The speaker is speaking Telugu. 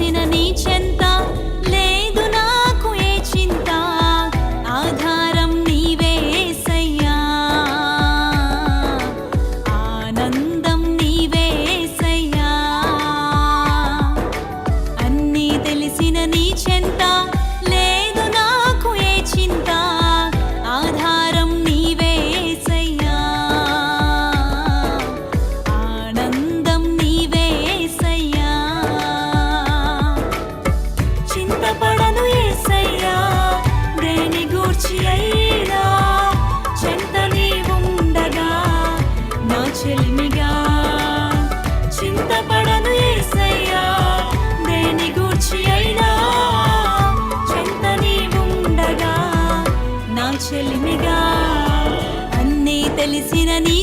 తెలిసిన నీ చెంత లేదు నాకు ఏ చింత ఆధారం నీవే యేసయ్యా ఆనందం నీవే యేసయ్యా అన్నీ తెలిసిన నీ చెంత లేదు నాకు ఏ చింత ఆధారం నీవే యేసయ్యా ఆనందం నీవే యేసయ్యా చింతపడను యేసయ్యా దేని గూర్చి అయినా చెంత నీవుండగా నా చెలిమిగా చింతపడను యేసయ్యా దేని గూర్చి అయినా చెంత నీవుండగా నా చెలిమిగా అన్నీ తెలిసిన నీ